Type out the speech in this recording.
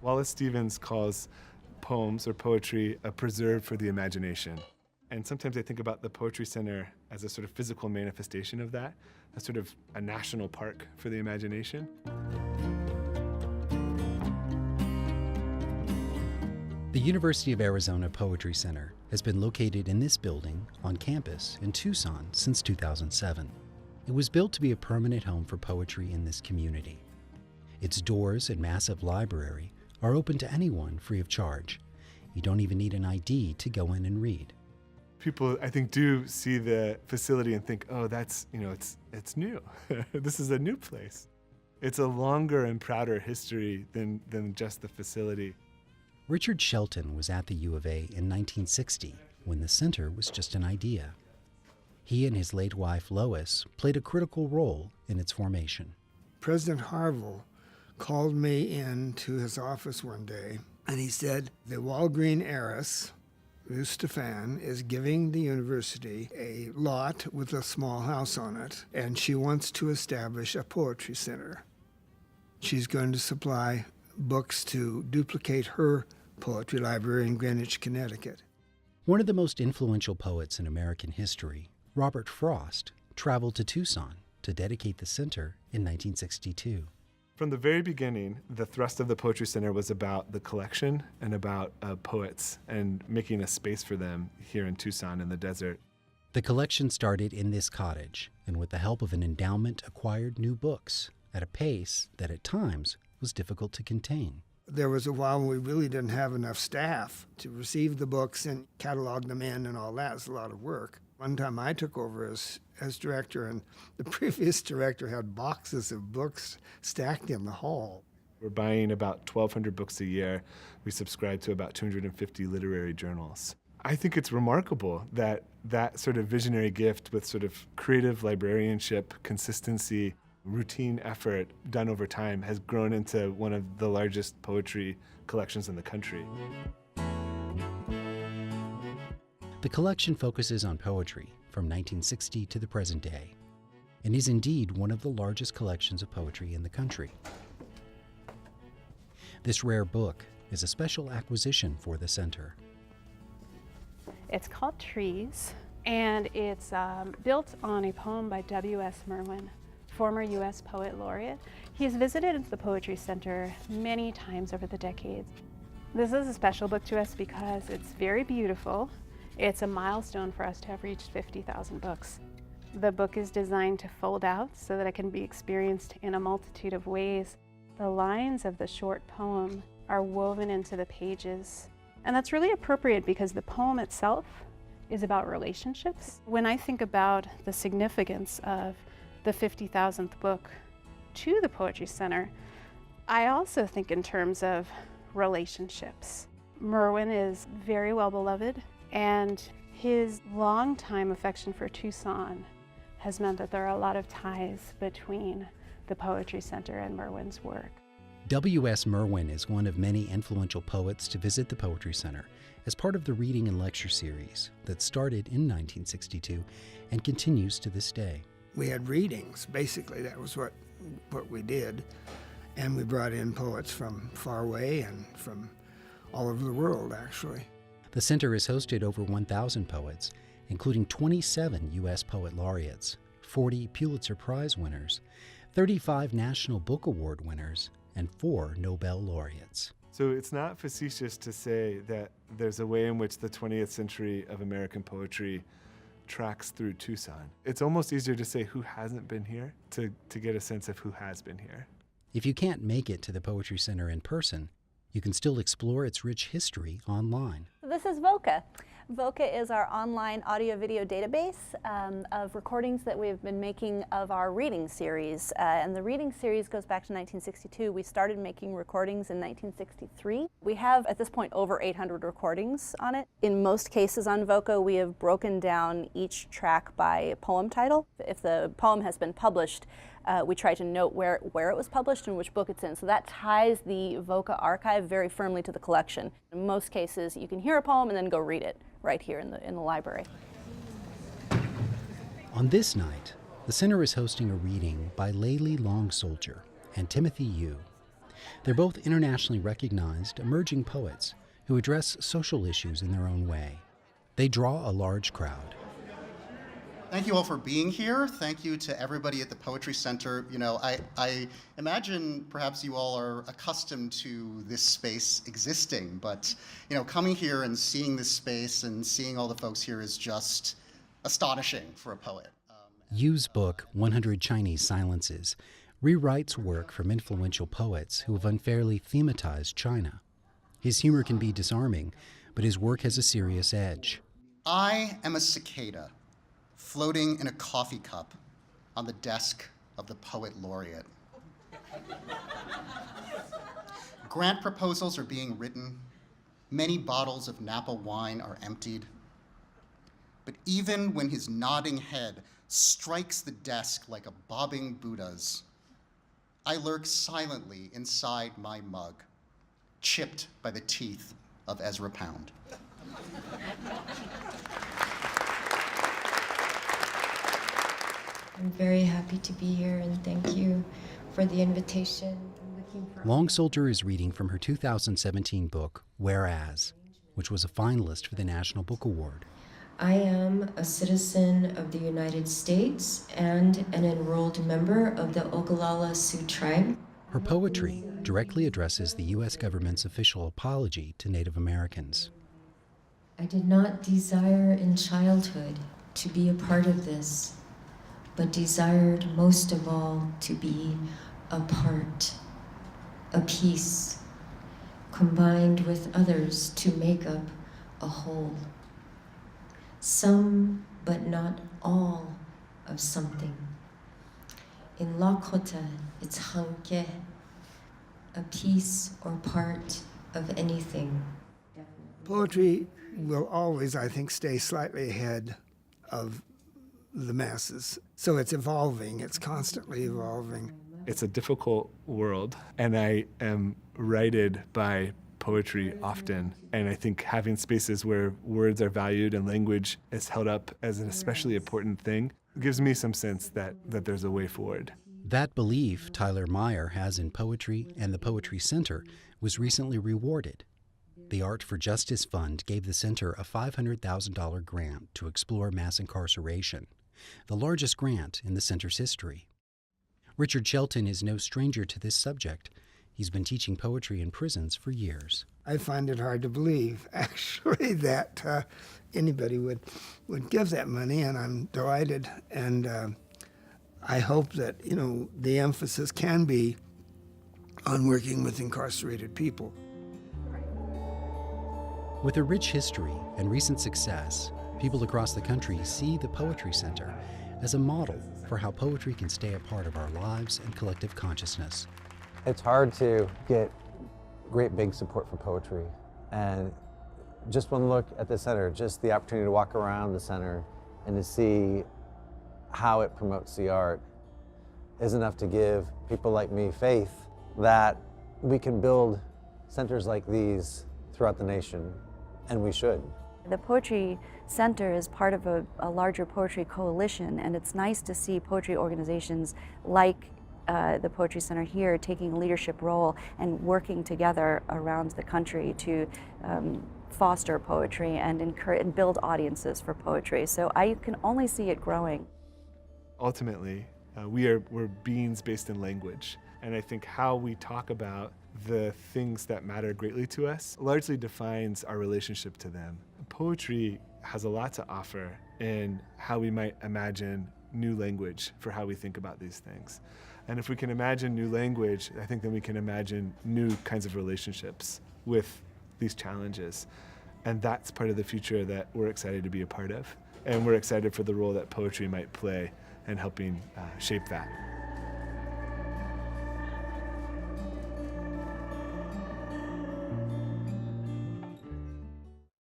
Wallace Stevens calls poems or poetry a preserve for the imagination. And sometimes I think about the Poetry Center as a sort of physical manifestation of that, a sort of a national park for the imagination. The University of Arizona Poetry Center has been located in this building on campus in Tucson since 2007. It was built to be a permanent home for poetry in this community. Its doors and massive library are open to anyone free of charge. You don't even need an ID to go in and read. People, I think, do see the facility and think, oh, that's, it's new. This is a new place. It's a longer and prouder history than just the facility. Richard Shelton was at the U of A in 1960 when the center was just an idea. He and his late wife, Lois, played a critical role in its formation. President Harville called me into his office one day, and he said, the Walgreen heiress, Ruth Stefan, is giving the university a lot with a small house on it, and she wants to establish a poetry center. She's going to supply books to duplicate her poetry library in Greenwich, Connecticut. One of the most influential poets in American history, Robert Frost, traveled to Tucson to dedicate the center in 1962. From the very beginning, the thrust of the Poetry Center was about the collection and about poets and making a space for them here in Tucson in the desert. The collection started in this cottage, and with the help of an endowment acquired new books at a pace that at times was difficult to contain. There was a while when we really didn't have enough staff to receive the books and catalog them in and all that. It's a lot of work. One time I took over as director, and the previous director had boxes of books stacked in the hall. We're buying about 1,200 books a year. We subscribe to about 250 literary journals. I think it's remarkable that that sort of visionary gift with sort of creative librarianship, consistency, routine effort done over time has grown into one of the largest poetry collections in the country. The collection focuses on poetry from 1960 to the present day, and is indeed one of the largest collections of poetry in the country. This rare book is a special acquisition for the center. It's called Trees, and it's built on a poem by W.S. Merwin, former U.S. Poet Laureate. He's visited the Poetry Center many times over the decades. This is a special book to us because it's very beautiful. It's a milestone for us to have reached 50,000 books. The book is designed to fold out so that it can be experienced in a multitude of ways. The lines of the short poem are woven into the pages, and that's really appropriate because the poem itself is about relationships. When I think about the significance of the 50,000th book to the Poetry Center, I also think in terms of relationships. Merwin is very well beloved, and his longtime affection for Tucson has meant that there are a lot of ties between the Poetry Center and Merwin's work. W.S. Merwin is one of many influential poets to visit the Poetry Center as part of the reading and lecture series that started in 1962 and continues to this day. We had readings, basically. That was what we did. And we brought in poets from far away and from all over the world, actually. The center has hosted over 1,000 poets, including 27 U.S. Poet Laureates, 40 Pulitzer Prize winners, 35 National Book Award winners, and 4 Nobel laureates. So it's not facetious to say that there's a way in which the 20th century of American poetry tracks through Tucson. It's almost easier to say who hasn't been here to get a sense of who has been here. If you can't make it to the Poetry Center in person, you can still explore its rich history online. This is VOCA. VOCA is our online audio-video database of recordings that we've been making of our reading series. And the reading series goes back to 1962. We started making recordings in 1963. We have, at this point, over 800 recordings on it. In most cases on VOCA, we have broken down each track by poem title. If the poem has been published, we try to note where it was published and which book it's in. So that ties the VOCA archive very firmly to the collection. In most cases, you can hear a poem and then go read it right here in the library. On this night, the center is hosting a reading by Layli Long Soldier and Timothy Yu. They're both internationally recognized emerging poets who address social issues in their own way. They draw a large crowd. Thank you all for being here. Thank you to everybody at the Poetry Center. You know, I imagine perhaps you all are accustomed to this space existing, but you know, coming here and seeing this space and seeing all the folks here is just astonishing for a poet. Yu's book, 100 Chinese Silences, rewrites work from influential poets who have unfairly thematized China. His humor can be disarming, but his work has a serious edge. I am a cicada floating in a coffee cup on the desk of the poet laureate. Grant proposals are being written. Many bottles of Napa wine are emptied. But even when his nodding head strikes the desk like a bobbing Buddha's, I lurk silently inside my mug, chipped by the teeth of Ezra Pound. I'm very happy to be here, and thank you for the invitation. I'm looking for... Long Soldier is reading from her 2017 book, Whereas, which was a finalist for the National Book Award. I am a citizen of the United States and an enrolled member of the Oglala Sioux tribe. Her poetry directly addresses the U.S. government's official apology to Native Americans. I did not desire in childhood to be a part of this, but desired most of all to be a part, a piece, combined with others to make up a whole. Some, but not all, of something. In Lakota, it's hanke, a piece or part of anything. Poetry will always, I think, stay slightly ahead of the masses. So it's evolving, it's constantly evolving. It's a difficult world, and I am righted by poetry often. And I think having spaces where words are valued and language is held up as an especially important thing gives me some sense that there's a way forward. That belief Tyler Meyer has in poetry and the Poetry Center was recently rewarded. The Art for Justice Fund gave the center a $500,000 grant to explore mass incarceration, the largest grant in the center's history. Richard Shelton is no stranger to this subject. He's been teaching poetry in prisons for years. I find it hard to believe, actually, that anybody would give that money, and I'm delighted. And I hope that, you know, the emphasis can be on working with incarcerated people. With a rich history and recent success, people across the country see the Poetry Center as a model for how poetry can stay a part of our lives and collective consciousness. It's hard to get great big support for poetry, and just one look at the center, just the opportunity to walk around the center and to see how it promotes the art is enough to give people like me faith that we can build centers like these throughout the nation, and we should. The Poetry Center is part of a larger poetry coalition, and it's nice to see poetry organizations like the Poetry Center here taking a leadership role and working together around the country to foster poetry and encourage and build audiences for poetry. So I can only see it growing. Ultimately, we're beings based in language, and I think how we talk about the things that matter greatly to us largely defines our relationship to them. Poetry has a lot to offer in how we might imagine new language for how we think about these things. And if we can imagine new language, I think then we can imagine new kinds of relationships with these challenges. And that's part of the future that we're excited to be a part of. And we're excited for the role that poetry might play in helping shape that.